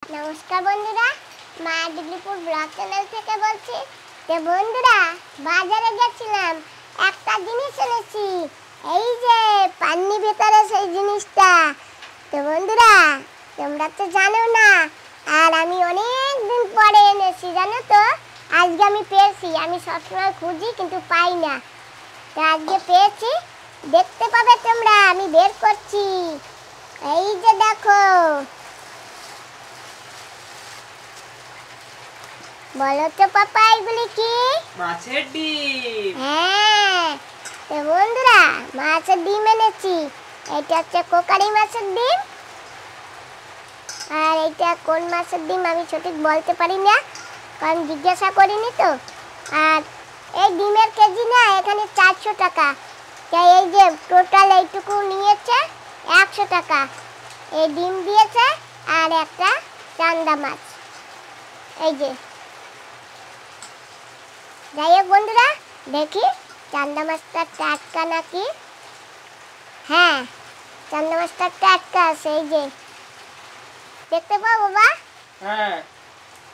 नमस्कार बंधुरा मा डिग्रीपुर ब्लॉग चैनल থেকে বলছি যে বন্ধুরা বাজারে গেছিলাম একটা জিনিস এনেছি এই যে পানির ভিতরে সেই জিনিসটা তো বন্ধুরা তোমরা তো জানো না আর আমি অনেক দিন পরে এনেছি জানো তো আজকে আমি পেয়েছি আমি সবসময় খুঁজি কিন্তু পাই না তো আজকে পেয়েছি দেখতে পাবে তোমরা আমি বের করছি এই যে দেখো বলো তো পাপা এগুলি কি মাছের ডিম হ্যাঁ তো বন্ধুরা মাছের ডিম এনেছি এটা হচ্ছে কোকারি মাছের ডিম আর এটা কোন মাছের ডিম আমি সঠিক বলতে পারি না কারণ জিজ্ঞাসা করিনি তো আর এই ডিমের কেজি না এখানে 400 টাকা তাই এই যে টোটাল এইটুকু নিয়েছে 100 টাকা এই ডিম দিয়েছে আর একটা চান্দা মাছ এই যে যাই হোক বন্ধুরা দেখি চান্দা মাছটা টাটকা নাকি হ্যাঁ চান্দা মাছটা টাটকা আছে এই যে দেখতে পাও বাবা হ্যাঁ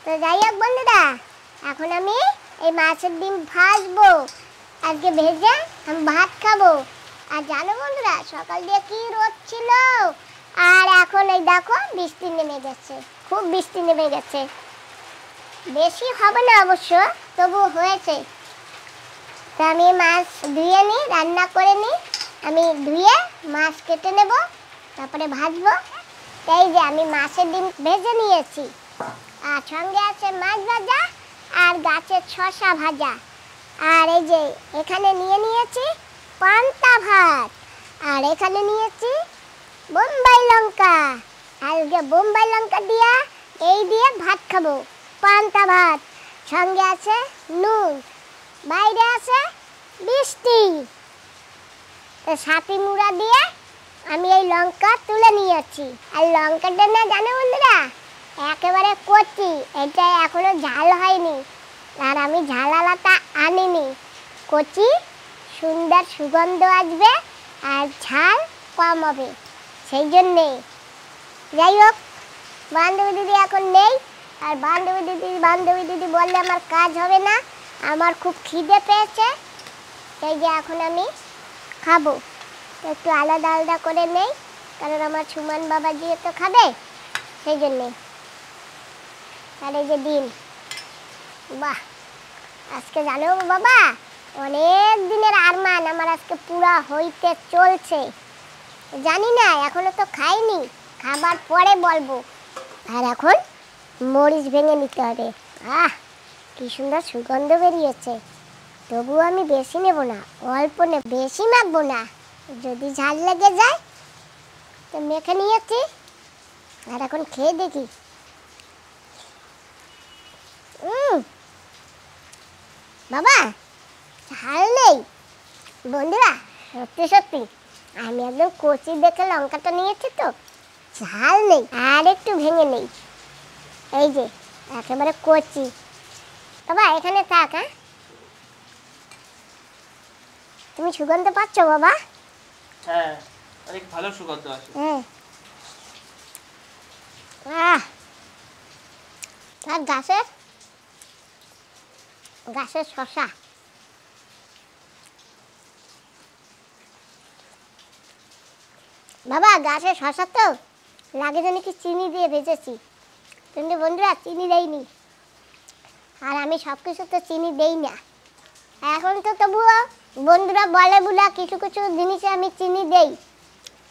তো যাই হোক বন্ধুরা এখন আমি এই মাছের ডিম ভাজবো আজকে ভেজে আমি ভাত খাবো আর জানো বন্ধুরা সকাল দিয়ে কি রোদ ছিল আর এখন এই দেখো বৃষ্টি নেমে গেছে খুব বৃষ্টি নেমে গেছে বেশি হবে না অবশ্য তবু হয়েছে তো আমি মাছ ধুয়ে নিই রান্না করে নিই আমি ধুয়ে মাছ কেটে নেব তারপরে ভাজবো এই যে আমি মাছের ডিম ভেজে নিয়েছি আর সঙ্গে আছে মাছ ভাজা আর গাছের শসা ভাজা আর এই যে এখানে নিয়েছি পান্তা ভাত আর এখানে নিয়েছি বোম্বাই লঙ্কা আজকে বোম্বাই লঙ্কা দিয়ে ভাত খাবো পান্তা ভাত সঙ্গে আছে নুন বাইরে আছে বৃষ্টি তো সাথী মুড়া দিয়ে আমি এই লঙ্কা তুলে নিয়েছি আর লঙ্কাটা না জানো বন্ধুরা একেবারে কচি এটা এখনো ঝাল হয়নি আর আমি ঝালালাটা আনিনি কচি সুন্দর সুগন্ধ আসবে আর ঝাল কম হবে সেই জন্যে যাই হোক বান্ধবী দিদি এখন নেই আর বান্ধবী দিদি বললে আমার কাজ হবে না আমার খুব খিদে পেয়েছে এই যে এখন আমি খাবো একটু আলাদা আলাদা করে নেই কারণ আমার সুমন বাবা যেহেতু খাবে সেই জন্যে আর এই যে ডিম বাহ আজকে জানো বাবা অনেক দিনের আরমান আমার আজকে পুরা হইতে চলছে জানি না এখনো তো খাইনি খাবার পরে বলবো আর এখন মরিচ ভেঙে নিতে হবে কি সুন্দর সুগন্ধ বেরিয়েছে তবুও আমি বেশি নেব না অল্প নেব বেশি মাখবো না যদি ঝাল লেগে যায় তো মেখে নিয়েছি আর এখন খেয়ে দেখি বাবা ঝাল নেই বন্ধুরা সত্যি সত্যি আমি একদম কচি দেখে লঙ্কাটা নিয়েছি তো ঝাল নেই আর একটু ভেঙে নেই এই যে একেবারে কচি বাবা এখানে থাক হ্যাঁ তুমি সুগন্ধ পাচ্ছ বাবা হ্যাঁ অনেক ভালো সুগন্ধ আছে আর গাছের শসা বাবা গাছের শসা তো লাগে যেন কি চিনি দিয়ে ভেজেছি কিন্তু বন্ধুরা চিনি দেয়নি আর আমি সব কিছু তো চিনি দেই না এখন তো তবুও বন্ধুরা বলে বুলা কিছু কিছু জিনিসে আমি চিনি দেই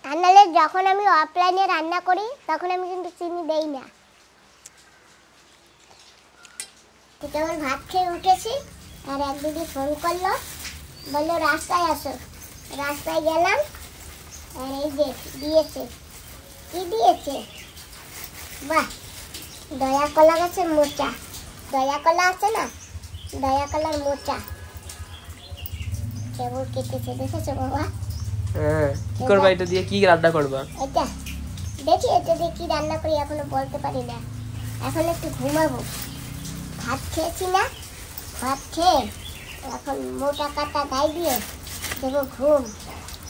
আর নাহলে যখন আমি অফলাইনে রান্না করি তখন আমি কিন্তু চিনি দেই না ঠিক আমার ভাত খেয়ে উঠেছি আর এক দিদি ফোন করলো বললো রাস্তায় আসো রাস্তায় গেলাম আর এই যে দিয়েছে কি দিয়েছে বাহ দয়া কলা গাছের মোচা দয়া কলা আছে না দয়া কলার মোচা কেমন কেটেছে দেখেছো বাবা হ্যাঁ কি করবা এটা দিয়ে কি রান্না করবা এটা দেখি এটা দিয়ে কি রান্না করি এখনো বলতে পারি না এখন একটু ঘুমাবো ভাত খেয়েছি না ভাত খেয়ে এখন মোটা কাটা গায়ে দিয়ে দেবো ঘুম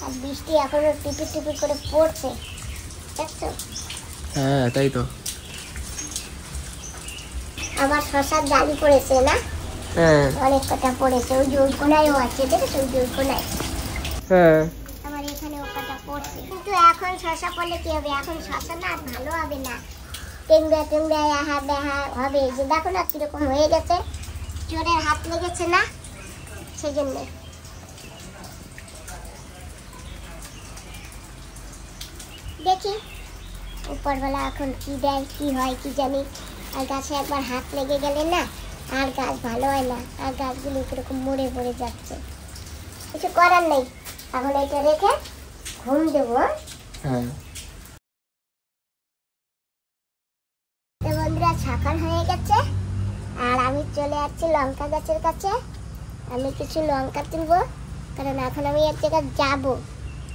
আর বৃষ্টি এখনো টিপি টিপি করে পড়ছে দেখছো হ্যাঁ তাই তো আমার শশার জালি পড়েছে না, হ্যাঁ অনেক কটা পড়েছে। ওই যে ওই কোনায়ও আছে, দেখেছো ওই যে ওই কোনায়। হ্যাঁ আমার এখানে ও কটা পড়ছে। কিন্তু এখন শশা পড়লে কি হবে, এখন শশা না আর ভালো হবে না, টেঙ্গা টেঙ্গা আহা বেহা হবে। যে দেখো না কিরকম হয়ে গেছে, চোরের হাত লেগেছে না, সেই জন্য। দেখি উপরবেলা এখন কি দেয়, কি হয় কি জানি। আর গাছে একবার হাত লেগে গেলে না আর গাছ ভালো হয় না, আর গাছগুলো কিরকম মরে মরে যাচ্ছে। কিছু করার নেই, এখন এটা রেখে ঘুম দেবো। হ্যাঁ তো বন্ধুরা সকাল হয়ে গেছে, আর আমি চলে যাচ্ছি লঙ্কা গাছের কাছে। আমি কিছু লঙ্কা তুলবো, কারণ এখন আমি এক জায়গায় যাবো।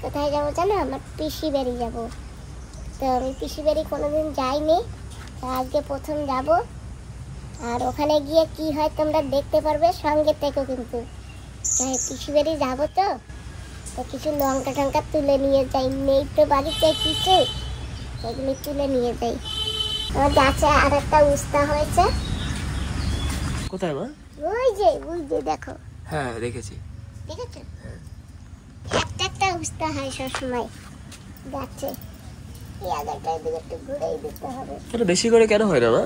কোথায় যাবো জানো? আমার পিসি বাড়ি যাবো। তো আমি পিসি বাড়ি কোনোদিন যাইনি, তো আজকে প্রথম যাব। আর ওখানে গিয়ে কি হয় তোমরা দেখতে পারবে, সঙ্গে থেকো কিন্তু। তাই পিসি বাড়ি যাবো, তো কিছু লঙ্কা টঙ্কা তুলে নিয়ে যাই। নেই তো বাড়িতে কিছু, এগুলি তুলে নিয়ে যাই। আমার গাছে আর একটা উস্তা হয়েছে। কোথায় মা? ওই যে দেখো। হ্যাঁ দেখেছি। দেখেছো? একটা একটা উস্তা হয় সবসময় গাছে। এই আগাটা এদিকে একটু ঘুরেই দিতে হবে। এটা বেশি করে কেন হয় না মা?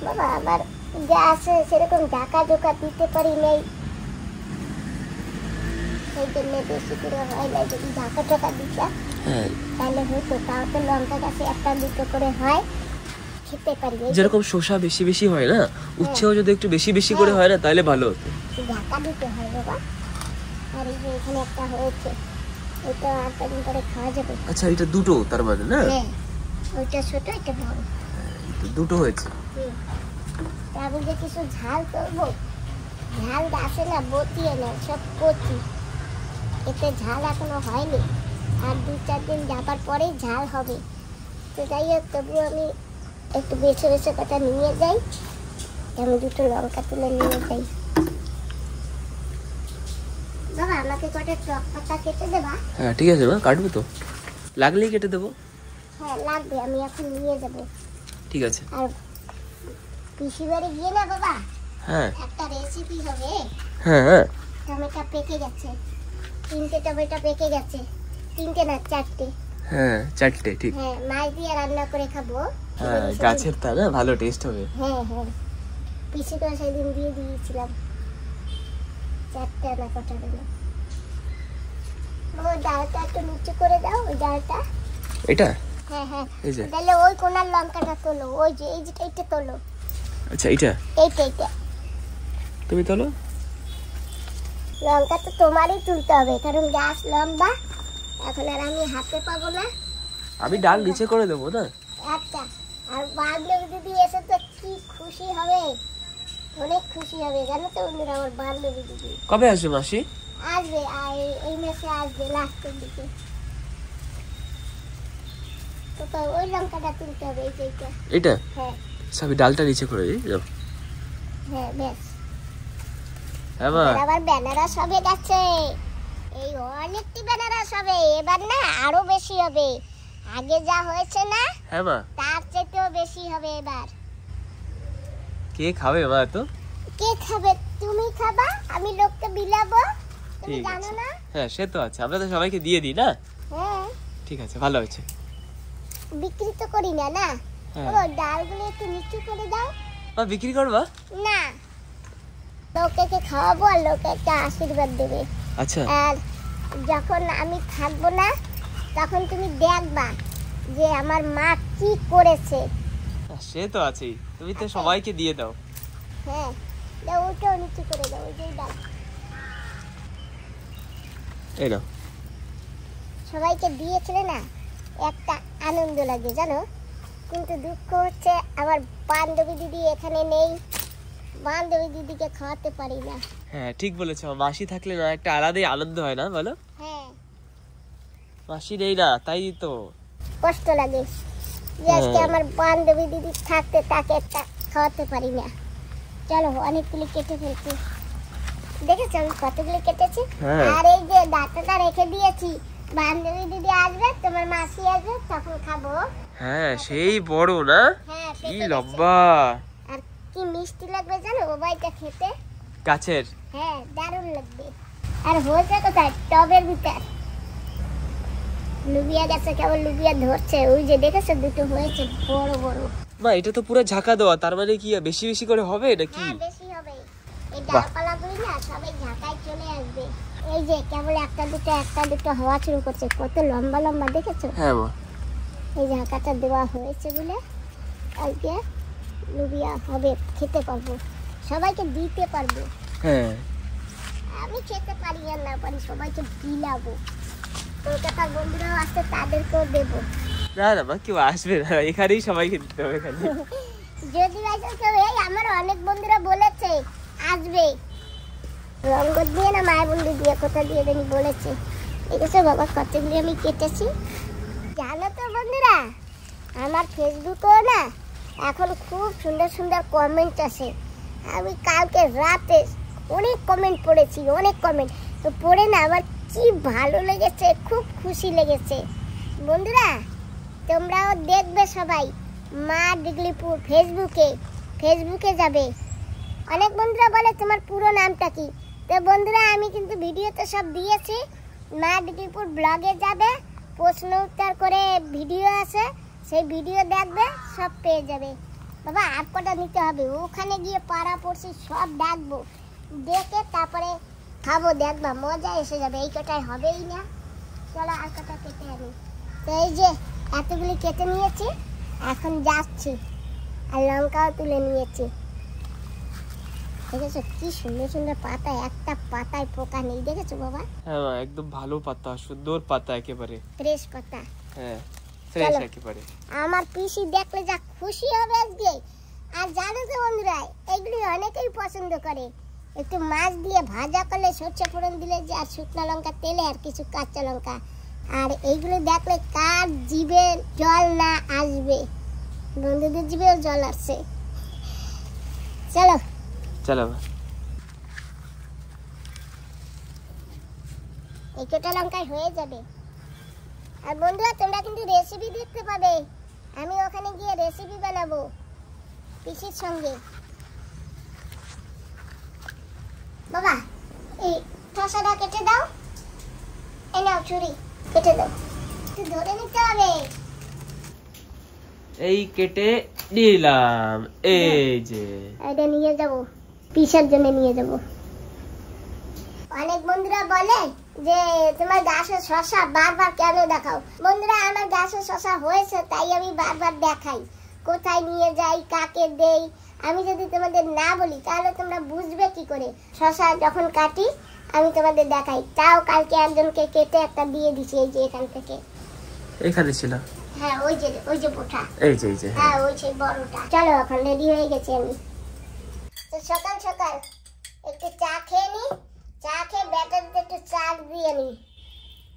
বাবা আমার গাছে সেরকম ঢাকা ঢোকা দিতে পারি নাই, সেই জন্য বেশি করে হয় না। যদি ঢাকা ঢোকা দিতাম হ্যাঁ তাহলে হয়তো। তাও তো লঙ্কা গাছে একটা দুটো করে হয়, খেতে পারি। যেরকম শসা বেশি বেশি হয় না, উচ্ছেও যদি একটু বেশি বেশি করে হয় না তাহলে ভালো হতো। ঢাকা দিতে হয় বাবা। আর এই যে এখানে একটা হয়েছে, ওইটা আর কদিন পরে খাওয়া যাবে। আচ্ছা এটা দুটো তার মানে না? হ্যাঁ, ওইটা ছোট এটা বড়। দুটো হয়েছে। তারপর যে কিছু ঝাল করবো, ঝাল গাছে না বতিয়ে না, সব কচি। এতে ঝাল এখনো হয়নি, আর 2-4 দিন যাবার পরেই ঝাল হবে। তো যাই হোক, তবুও আমি একটু বেছে বেছে কটা নিয়ে যাই। আমি দুটো লঙ্কা তুলে নিয়ে যাই। বাবা আমাকে কটা টক পাতা কেটে দেবা? হ্যাঁ ঠিক আছে মা, কাটবো তো, লাগলেই কেটে দেবো। হ্যাঁ লাগবে, আমি এখন নিয়ে যাব। ঠিক আছে। আর পিসি বাড়ি গিয়ে না বাবা, হ্যাঁ একটা রেসিপি হবে। হ্যাঁ হ্যাঁ টমেটো পেকে গেছে, 3টে টমেটো পেকে গেছে। 3টে না 4টে। হ্যাঁ 4টে ঠিক। হ্যাঁ, মাছ দিয়ে রান্না করে খাবো। হ্যাঁ গাছের তা না, ভালো টেস্ট হবে। হ্যাঁ হ্যাঁ, পিসিকে সেদিন দিয়ে দিয়েছিলাম। 4টে না কটা দিল। ওই ডালটা একটু নিচু করে দাও, ওই ডালটা। এটা? হ্যাঁ হ্যাঁ, এই যে। তাহলে ওই কোনার লঙ্কাটা তোলো, ওই যে এই যে এইটা তোলো। আচ্ছা এটা এইটা তুমি তোলো। লঙ্কা তো তোমারই তুলতে হবে, কারণ গাছ লম্বা। এখন আর আমি হাতে পাবো না। আমি ডাল নিচে করে দেবো না? আচ্ছা, আর বান্ধবী দিদি এসে তো কি খুশি হবে, অনেক খুশি হবে জানো তো বন্ধুরা। আমার বান্ধবী দিদি কবে আসবে মাসি? আসবে, আর এই মাসে আসবে লাস্টের দিকে। তো ওই লঙ্কাটা তুলতে হবে, এই যে এইটা। এটা? হ্যাঁ সবই ডালটা নিচে করে দিই। যাও। হ্যাঁ ব্যাস। হ্যাঁ মা। আবার বেনারস হবে গাছে, এই অনেকটি বেনারস হবে এবার না, আরো বেশি হবে। আগে যা হয়েছে না হ্যাঁ মা। তার চেয়েও বেশি হবে এবার। কে খাবে মা? তো কে খাবে? তুমি খাবা, আমি লোককে বিলাবো, তুমি ঠিক জানো আছে। না? হ্যাঁ সে তো আছে, আমরা তো সবাইকে দিয়ে দিই না। হ্যাঁ, ঠিক আছে, ভালো হয়েছে। বিক্রি তো করি না না। হ্যাঁ। ও ডালগুলো একটু নিচু করে দাও মা বিক্রি করবা? না, লোকে খাওয়াবো আর লোকে একটা আশীর্বাদ দেবে। আচ্ছা আর যখন আমি থাকবো না তখন তুমি দেখবা যে আমার মা কি করেছে। সে তো আছেই, তুমি তো সবাইকে দিয়ে দাও। হ্যাঁ, দাও, ওইটাও নিচু করে দাও, ওই যে ডাল। এই নাও। সবাইকে দিয়েছিলে না, একটা আনন্দ লাগে জানো। কিন্তু দুঃখ হচ্ছে আমার বান্ধবী দিদি এখানে নেই, বান্ধবী দিদিকে খাওয়াতে পারি না। হ্যাঁ ঠিক বলেছো, মাসি থাকলে না একটা আলাদাই আনন্দ হয় না বলো? হ্যাঁ, মাসি নেই না, তাই তো কষ্ট লাগে যে আজকে আমার বান্ধবী দিদি থাকতে তাকে একটা খাওয়াতে পারি না। চলো অনেকগুলি কেটে ফেলছি, দেখেছো আমি কতগুলি কেটেছি। হ্যাঁ। আর এই যে ডাটাটা রেখে দিয়েছি, বান্ধবী দিদি আসবে, তোমার মাসি আসবে, তখন খাবো। হ্যাঁ সেই বড় না, হ্যাঁ, কি পেকে গেছে। লম্বা। আর কি মিষ্টি লাগবে জানো বাবা এটা খেতে। গাছের? হ্যাঁ দারুণ লাগবে। আর হয়েছে কোথায়? টবের ভিতর। লুবিয়া গাছে কেবল লুবিয়া ধরছে, ওই যে দেখেছো দুটো হয়েছে বড় বড়। মা এটা তো পুরো ঝাঁকা দেওয়া, তার মানে কি বেশি বেশি করে হবে নাকি? হ্যাঁ বেশি হবে। এই ডালপালাগুলি না সবাই ঝাঁকায় চলে আসবে। এই যে কেবল একটা দুটো হওয়া শুরু করছে, কত লম্বা লম্বা দেখেছো? হ্যাঁ মা। এই ঝাঁকাটা দেওয়া হয়েছে বলে আজকে লুবিয়া হবে, খেতে পারবো, সবাইকে দিতে পারবো। হ্যাঁ আমি খেতে পারি আর না পারি সবাইকে বিলাবো। কলকাতার বন্ধুরাও আসছে তাদেরকেও দেবো। না না মা, কেউ আসবে না, এখানেই সবাইকে দিতে হবে খালি। যদি কেউ, এই আমার অনেক বন্ধুরা বলেছে আসবে, রঙ্গত দিয়ে না মায়ের বন্ধু দিয়ে কোথা দিয়ে জানি বলেছে। দেখেছো বাবা কতগুলি আমি কেটেছি। জানো তো বন্ধুরা আমার ফেসবুকেও না এখন খুব সুন্দর সুন্দর কমেন্ট আসে। আমি কালকে রাতে অনেক কমেন্ট পড়েছি, অনেক কমেন্ট তো পড়ে না আমার কি ভালো লেগেছে, খুব খুশি লেগেছে। বন্ধুরা তোমরাও দেখবে সবাই মা ডিগলিপুর ফেসবুকে যাবে। অনেক বন্ধুরা বলে তোমার পুরো নামটা কি, তো বন্ধুরা আমি কিন্তু ভিডিওতে সব দিয়েছি। মা ডিগলিপুর ব্লগে যাবে, প্রশ্ন উত্তর করে ভিডিও আছে, সেই ভিডিও দেখবে, সব পেয়ে যাবে। বাবা আর কটা নিতে হবে, ওখানে গিয়ে পাড়া পড়ছি সব ডাকবো, ডেকে তারপরে খাবো, দেখবা মজা এসে যাবে। এই কটাই হবেই না, চলো আর কটা কেটে আনি। তো এই যে এতগুলি কেটে নিয়েছি, এখন যাচ্ছি, আর লঙ্কাও তুলে নিয়েছি। দেখেছো কি সুন্দর সুন্দর পাতা, একটা পাতায় পোকা নেই, দেখেছো বাবা? হ্যাঁ মা, একদম ভালো পাতা, সুন্দর পাতা, একেবারে ফ্রেশ পাতা। হ্যাঁ ফ্রেশ একেবারে। আমার পিসি দেখলে যা খুশি হবে আজকে। আর জানো তো বন্ধুরা এগুলি অনেকেই পছন্দ করে, একটু মাছ দিয়ে ভাজা করলে, সরষে ফোড়ন দিলে যে, আর শুকনো লঙ্কা তেলে আর কিছু কাঁচা লঙ্কা, আর এইগুলো দেখলে কার জিভে জল না আসবে? বন্ধুদের জিভেও জল আসছে। চলো চলো এই কটা লঙ্কায় হয়ে যাবে। আর বন্ধুরা তোমরা কিন্তু রেসিপি দেখতে পাবে, আমি ওখানে গিয়ে রেসিপি বানাবো পিসির সঙ্গে। বাবা এই শসাটা কেটে দাও, এই নাও ছুরি, কেটে দাও, একটু ধরে নিতে হবে। এই কেটে নিলাম, এই যে এটা নিয়ে যাব, পিসার জন্য নিয়ে যাব। অনেক বন্ধুরা বলে যে তোমার গাছের শসা বারবার কেন দেখাও। বন্ধুরা আমার গাছের শসা হয়েছে তাই আমি বারবার দেখাই, কোথায় নিয়ে যাই, কাকে দেই। আমি যদি তোমাদের না বলি তাহলে তোমরা বুঝবে কি করে? শসা যখন কাটি আমি তোমাদের দেখাই। তাও কালকে একজনকে কেটে একটা দিয়ে দিছি, এই যে এখান থেকে। এখানে ছিল? হ্যাঁ ওই যে পোটা, এই যে হ্যাঁ ওই সেই বড়টা। চলো এখন রেডি হয়ে গেছি আমি। তো সকাল সকাল একটু চা খেয়ে নি, চা খেয়ে ব্যাটারিতে একটু চার্জ দিয়ে নি।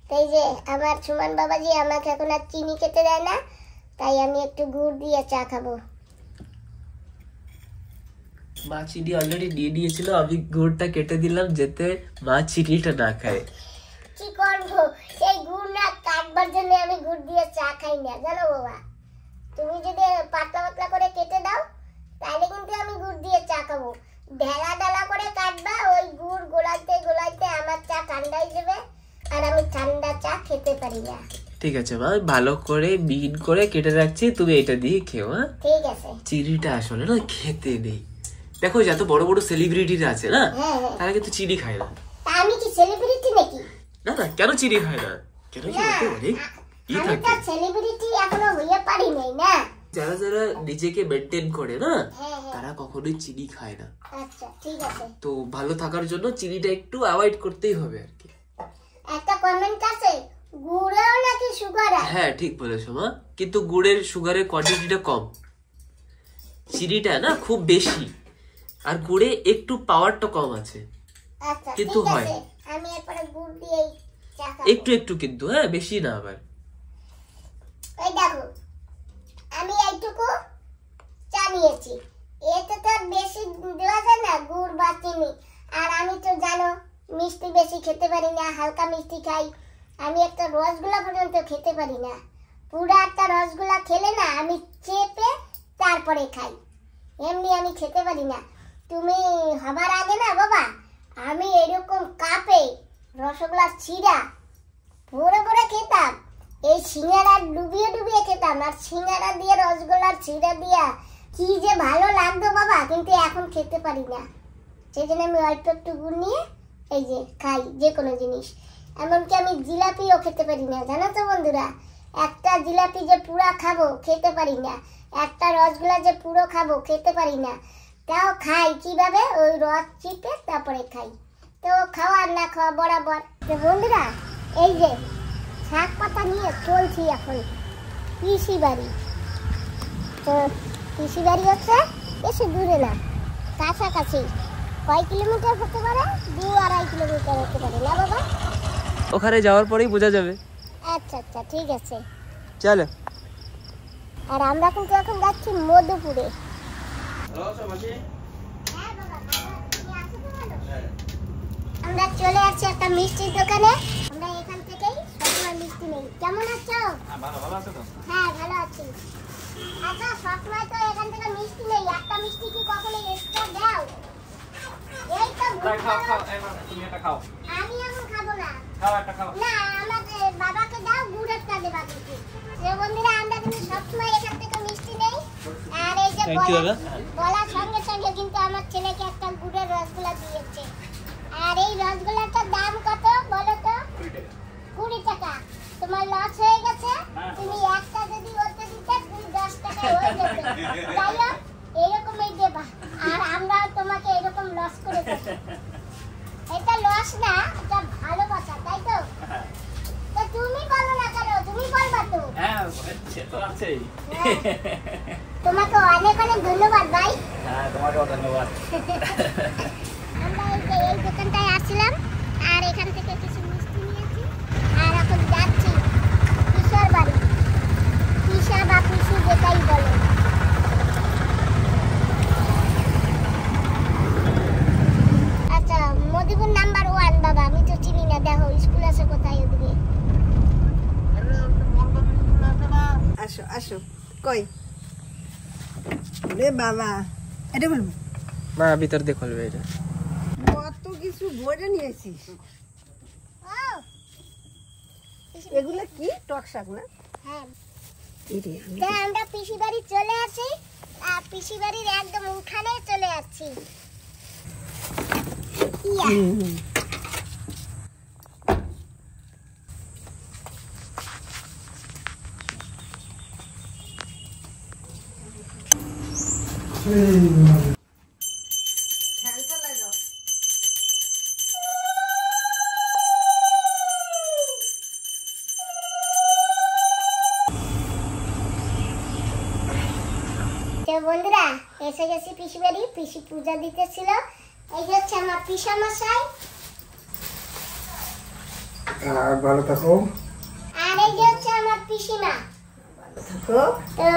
তাই যে আমার সুমন বাবাজি আমাকে এখন আর চিনি খেতে দেয় না, তাই আমি একটু গুড় দিয়ে চা খাবো। মা চিনি অলরেডি দিয়ে দিয়েছিল, আমি গুড়টা কেটে দিলাম যাতে মা চিনিটা না খায়। কি করবো, এই গুড় না কাটবার জন্য আমি গুড় দিয়ে চা খাই না, জানো বাবা? তুমি যদি পাতলা পাতলা করে কেটে দাও তাহলে কিন্তু আমি গুড় দিয়ে চা খাবো। ঢেলা ঢেলা করে কাটবা, ওই গুড় গোলাইতে গোলাইতে আমার চা ঠান্ডাই যাবে, আর আমি ঠান্ডা চা খেতে পারি না। ঠিক আছে মা, ভালো করে মিহিন করে কেটে রাখছি, তুমি এটা দিয়ে খেও। হ্যাঁ ঠিক আছে। চিনিটা আসলে না খেতে নেই। দেখো যত বড় বড় সেলিব্রিটিরা আছে না, তারা কিন্তু চিনি খায় না। তা আমি কি সেলিব্রিটি নাকি? না না, কেন চিনি খায় না? কেন কি ওতে অনেক ই আমি থাকে। তো সেলিব্রিটি এখনো হইতে পারি নাই না। যারা যারা নিজেকে মেনটেন করে না, হ্যাঁ। তারা কখনোই চিনি খায় না। আচ্ছা ঠিক আছে। তো ভালো থাকার জন্য চিনিটা একটু অ্যাভয়েড করতেই হবে আর কি। একটা কমেন্ট আছে গুড়েও নাকি সুগার আছে। হ্যাঁ ঠিক বলেছো মা, কিন্তু গুড়ের সুগারের কোয়ান্টিটিটা কম, চিনিটা না খুব বেশি, আর গুড়ে একটু পাওয়ারটা কম আছে। আচ্ছা কিন্তু ঠিক হয় আছে, আমি এরপরে গুড় দিয়েই চা খাবো। একটু একটু কিন্তু, হ্যাঁ বেশি না আবার। এই দেখো আমি এইটুকু চা নিয়েছি, এতে তো আর বেশি দেওয়া যায় না গুড় বা চিনি। আর আমি তো জানো মিষ্টি বেশি খেতে পারি না, হালকা মিষ্টি খাই। আমি একটা রসগোল্লা পর্যন্ত খেতে পারি না, পুরো একটা রসগোল্লা খেলে না আমি চেপে তারপরে খাই। এমনি আমি খেতে পারি না। তুমি হবার আগে না বাবা, আমি এরকম কাপে রসগোল্লার চিড়া ভরে ভরে খেতাম। এই সিঙ্গারা ডুবিয়ে ডুবিয়ে খেতাম, আর সিঙ্গারা দিয়ে রসগোল্লার চিড়া দিয়া কি যে ভালো লাগতো বাবা, কিন্তু এখন খেতে পারি না। সেই জন্য আমি অল্প একটু গুড় নিয়ে এই যে খাই যে কোনো জিনিস। এমনকি আমি জিলাপিও খেতে পারি না, জানো তো বন্ধুরা। একটা জিলাপি যে পুরা খাবো খেতে পারি না, একটা রসগোল্লা যে পুরো খাবো খেতে পারি না। তাও খাই কিভাবে, ওই রস চিপে তারপরে খাই। তো খাওয়া আর না খাওয়া বরাবর। তো বন্ধুরা এই যে শাক পাতা নিয়ে চলছি এখন পিসি বাড়ি। তো পিসি বাড়ি হচ্ছে বেশি দূরে না, কাছাকাছি। কয় কিলোমিটার হতে পারে? 2-2.5 কিলোমিটার হতে পারে না বাবা? ওখানে যাওয়ার পরেই বোঝা যাবে। আচ্ছা আচ্ছা ঠিক আছে চলো। আর আমরা কিন্তু এখন যাচ্ছি মধুপুরে। আমরা চলে আসছি একটা মিষ্টির দোকানে। আমরা এখান থেকেই সবসময় মিষ্টি নেই। কেমন আছো? হ্যাঁ ভালো আছি। আচ্ছা সবসময় তো এখান থেকে মিষ্টি নেই, একটা মিষ্টি কি কখনো এক্সট্রা দাও? এই তো আমি এখন খাবো না। না আমাদের বাবাকে দাও, গুড় একটা দেবা কিন্তু। বন্ধুরা আমরা কিন্তু সবসময় এখান থেকে মিষ্টি নেই। আর এই যে বলার সঙ্গে সঙ্গে কিন্তু আমার ছেলেকে একটা গুড়ের রসগোল্লা দিয়েছে। আর এই রসগোল্লাটার দাম কত বলো তো? 20 টাকা। তোমার লস হয়ে গেছে, তুমি একটা যদি ওতে দিতে 10 টাকা হয়ে যেত। যাই হোক এরকমই দেবা, আর আমরা তোমাকে এরকম লস করে দেব। এটা লস না, এটা ভালোবাসা, তাই তো? তো তুমি বলো না কেন? তুমি বলবা তো। হ্যাঁ সে তো আছেই। তোমাকে অনেক অনেক ধন্যবাদ ভাই। হ্যাঁ তোমাকেও ধন্যবাদ। আমরা এই দোকানটায় আসছিলাম আর এখান থেকে কিছু মিষ্টি নিয়েছি, আর এখন যাচ্ছি পিসার বাড়ি। পিসা বা পিসু যেটাই বলো। আচ্ছা মধুপুর নাম্বার 1 বাবা, আমি তো চিনি না। দেখো স্কুল আছে কোথায় ওদিকে। আসো আসো। কই রে বাবা, এটা বলবো মা ভিতর দিয়ে খুলবে এটা। কত কিছু বইটা নিয়েছিস। ও এগুলো কি টক শাক না? হ্যাঁ। এরে আমি তো আমরা পিসি বাড়ি চলে আসি, আর পিসি বাড়ির একদম উঠানে চলে আসছি। ইয়া খেলতে লাগো। তো বন্ধুরা এসে গেছি পিসি বাড়ি। পিসি পূজা দিতেছিল। এই যে হচ্ছে আমার পিসা মশাই, ভালো থাকো। আর এই যে হচ্ছে আমার পিসিমা। থাকো। তো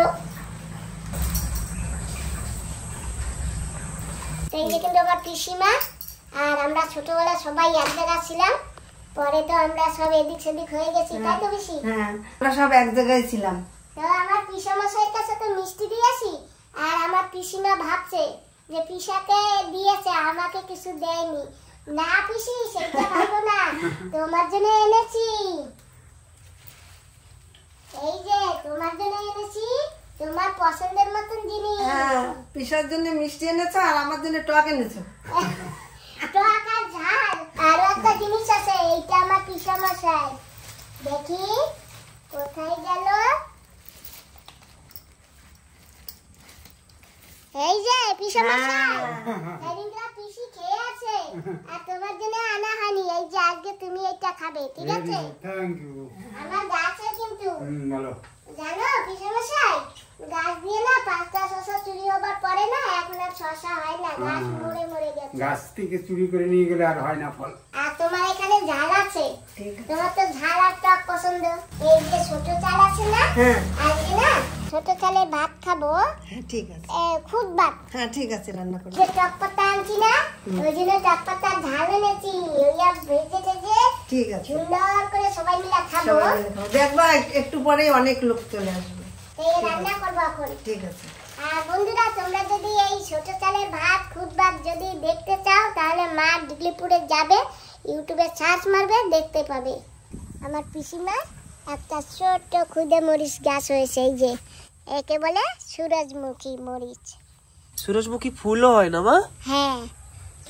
এই যে কিন্তু আমার পিসিমা, আর আমরা ছোটবেলা সবাই এক জায়গায় ছিলাম। পরে তো আমরা সব এদিক সেদিক হয়ে গেছি, তাই তো পিসি? হ্যাঁ আমরা সব এক জায়গায় ছিলাম। তো আমার পিসা মশাইয়ের কাছে তো মিষ্টি দিয়ে আসি, আর আমার পিসিমা ভাবছে যে পিসাকে দিয়েছে, আমাকে কিছু দেয়নি। না পিসি সেটা ভাবো না, তোমার জন্য এনেছি। এই যে তোমার জন্য এনেছি তোমার পছন্দের মতন জিনিস। হ্যাঁ পিসার জন্য মিষ্টি এনেছো আর আমার জন্য টক এনেছো। টক আর ঝাল। আরো একটা জিনিস আছে, এইটা আমার পিসা মশাই। দেখি কোথায় গেল। এই যে পিসা মশাই, সেদিনকার পিসি খেয়ে আছে, আর তোমার জন্য আনা হয়নি। এই যে আজকে তুমি এটা খাবে, ঠিক আছে? Thank you. আমার গাছে কিন্তু ভালো। জানো পিসা মশাই, গাছ দিয়ে না 5টা শসা চুরি হবার পরে না এখন আর শসা হয় না, গাছ মরে মরে গেছে। গাছ থেকে চুরি করে নিয়ে গেলে আর হয় না ফল। আর তোমার এখানে ঝাল আছে, ঠিক আছে। তোমার তো ঝাল আর টক পছন্দ। এই যে ছোট চাল আছে না, হ্যাঁ আজকে না ছোট চালের ভাত খাবো। হ্যাঁ ঠিক আছে। খুব ভাত। হ্যাঁ ঠিক আছে রান্না করো। যে টক পাতা আনছি না, ওই জন্য টক পাতা ঝাল এনেছি। ওইয়া ভেজে টেজে ঠিক আছে সুন্দর করে সবাই মিলে খাবো। সবাই মিলে খাবো। দেখবা একটু পরেই অনেক লোক চলে আসবে। এই রান্না করবো এখন। ঠিক আছে। আর বন্ধুরা তোমরা যদি এই ছোট চালের ভাত খুদ ভাত যদি দেখতে চাও তাহলে মা ডিগলিপুরে যাবে, ইউটিউবে সার্চ মারবে, দেখতে পাবে। আমার পিসিমার একটা ছোট্ট খুদে মরিচ গাছ হয়েছে, এই যে একে বলে সূরজমুখী মরিচ। সূরজমুখী ফুলও হয় না মা? হ্যাঁ,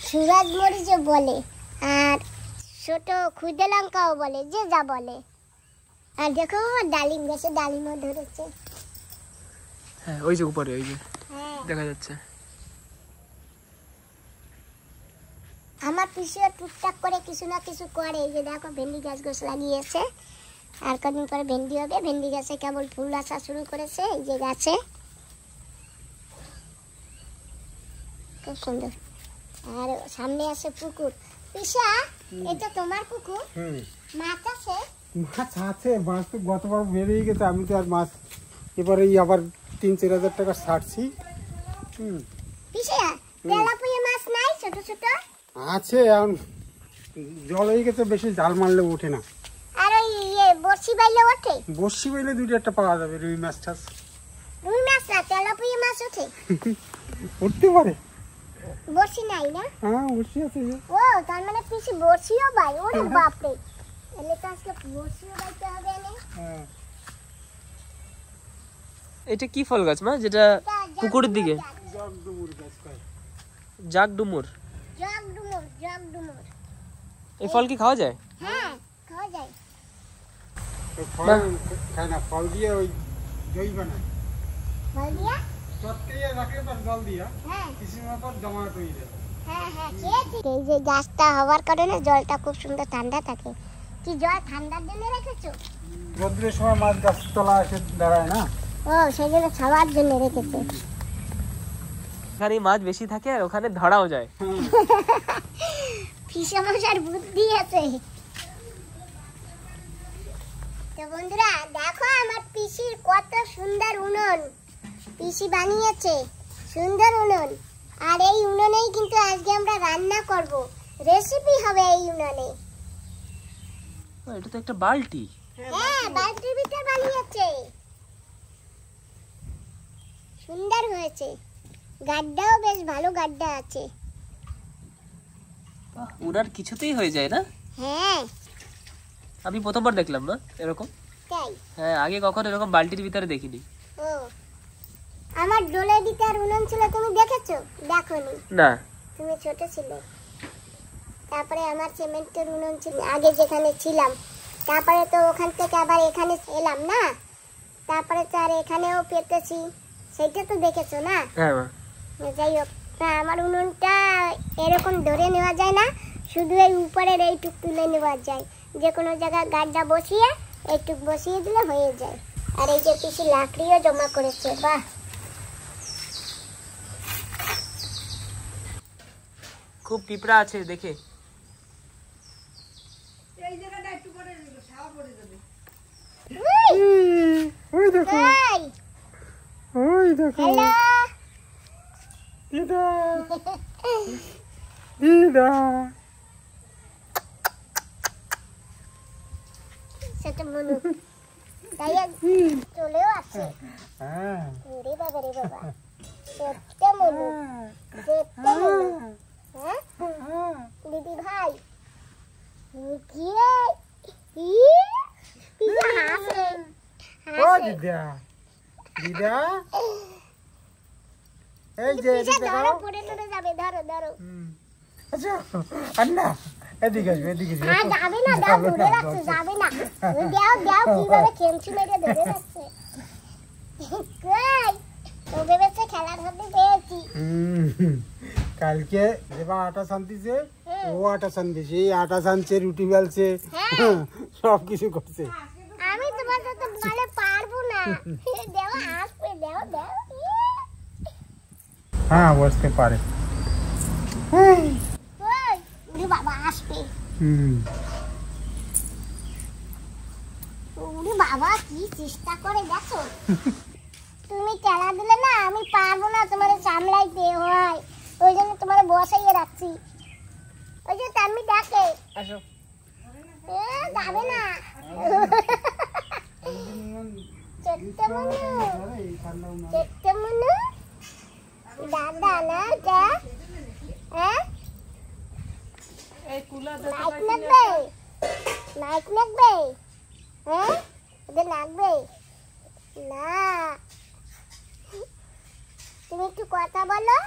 সূরজ মরিচও বলে, আর ছোট খুদে লঙ্কাও বলে, যে যা বলে। আর দেখো আমার ডালিম গাছে ডালিমও ধরেছে। হ্যাঁ ওই যে উপরে, ওই যে হ্যাঁ, দেখা যাচ্ছে। আমার পিসিও টুকটাক করে কিছু না কিছু করে। এই যে দেখো ভেন্ডি গাছ লাগিয়েছে, আর কদিন পরে ভেন্ডি হবে। ভেন্ডি গাছে কেবল ফুল আসা শুরু করেছে, এই যে গাছে খুব সুন্দর। আর সামনে আছে পুকুর। পিসা, এটা তোমার পুকুর? মাছ আছে? মাছ আছে, মাছ তো গতবার বেরিয়ে গেছে, আমি তো আর মাছ এবারে আবার 3-4 হাজার টাকা ছাড়ছি। পিসা, তেলাপিয়া মাছ নাই ছোট ছোট? আছে, এখন জল হয়ে গেছে, বেশি জাল মারলে ওঠে না। আর ওই বড়শি বাইলে ওঠে? বর্ষি বাইলে 2-1টা পাওয়া যাবে, রুই মাছ টাছ। রুই মাছ না, তেলাপিয়া মাছ ওঠে? উঠতে পারে। বড়শি নাই না? হ্যাঁ বর্ষি আছে। ও, তার মানে পিসি বড়শিও বাই? ওরে বাপরে, তাহলে তো আজকে বড়শিও বাইতে হবে না। হ্যাঁ, এটা কি ফল গাছ মা, যেটা পুকুরের দিকে? জগডুমুর গাছ কয়। জাগডুমুর। জগডুমুর। এই ফল কি খাওয়া যায়? হ্যাঁ, খাওয়া যায়। ওই ফল খায় না, ফল দিয়ে ওই দই বানায়। বল দিয়া? চটকে রাখলে তার জল দিয়া হ্যাঁ কিছুক্ষণ পর জমা তৈরি হয়। হ্যাঁ হ্যাঁ, খেয়েছি। এই যে গাছটা হওয়ার কারণে জলটা খুব সুন্দর ঠান্ডা থাকে। কি জল ঠান্ডার জন্য রেখেছো? রোদ্রের সময় মাছ গাছ তলা এসে দাঁড়ায় না। ও, সেই জন্য খাওয়ার জন্য রেখেছে। এখানে মাছ বেশি থাকে আর ওখানে ধরাও যায়। ফিসা মশার বুদ্ধি আছে। তো বন্ধুরা দেখো আমার পিসির কত সুন্দর উনুন পিসি বানিয়েছে, সুন্দর উনুন। আর এই উনুনেই কিন্তু আজকে আমরা রান্না করব, রেসিপি হবে এই উনুনে। এটা তো একটা বালতি। হ্যাঁ, বালতির ভিতরে বানিয়েছে, সুন্দর হয়েছে। গাড্ডাও বেশ ভালো গাড্ডা আছে। উনার কিছুতেই হয়ে যায় না? হ্যাঁ, আমি প্রথমবার দেখলাম না এরকম। তাই? হ্যাঁ, আগে কখনো এরকম বালতির ভিতরে দেখিনি। ও, আমার ডোলে দিতে আর উনুন ছিল, তুমি দেখেছো? দেখোনি, না। তুমি ছোট ছিলে। তারপরে আমার সিমেন্টের উনুন ছিল আগে যেখানে ছিলাম, তারপরে তো ওখান থেকে আবার এখানে এলাম না, তারপরে তো আর এখানেও পেতেছি, সেটা তো দেখেছো না? হ্যাঁ মা। যাই হোক, না আমার উনুনটা এরকম ধরে নেওয়া যায় না, শুধু এই উপরের এইটুক তুলে নেওয়া যায়। যে কোনো জায়গায় গাড্ডা বসিয়ে এইটুক বসিয়ে দিলে হয়ে যায়। আর এই যে পিসি লাকড়িও জমা করেছে, বাহ। খুব পিঁপড়া আছে দেখে। এই জায়গাটা একটু পরে ছাওয়া পড়ে যাবে। ওই দেখো, এই, ওই দেখো, হ্যালো। দিদা দিদা। সেটা মনু তাই চলেও আসছে। হ্যাঁ, ওরে বাবা রে বাবা, সত্যি মনু, সত্যি মনু। হ্যাঁ দিদি ভাই, কি রে? পিসা হাসে, ও হাসে। দিদা দিদা, এই যে পিসা এদিকে ধরো, দাও। পড়ে টরে যাবে, ধরো ধরো। আচ্ছা আন্না, এদিকে আসবে, এদিকে আসবে। হ্যাঁ, যাবে না, দাও, ধরে রাখছে, যাবে না। ওই দাও দাও, কিভাবে খেমচি মেরে ধরে রাখছে। কই, ও ভেবেছে খেলার হাতে পেয়েছি। কালকে যেবা আটা শান্তিছে, ও আটা শান্তিছে, এই আটা শানছে, রুটি বেলছে, হ্যাঁ। সব কিছু করছে। আমি তোমার সাথে বলে পারবো না। দেও, আসবে, দেও দেও। হ্যাঁ বসতে পারে। ওই, ওরে বাবা আসবে। ওরে বাবা, কি চেষ্টা করে দেখো। তুমি টেলা দিলে না, আমি পারবো না তোমার সামলাইতে হয়, ওই জন্য তোমার বসাইয়ে রাখছি। ওই যে আমি ডাকে, আসো। যাবে না। ছোট্ট মনু, ছোট্ট মনু, দাদা না এটা? হ্যাঁ নাইট লাগবে? নাইট লাগবে? হ্যাঁ এটা লাগবে না। তুমি একটু কথা বলো।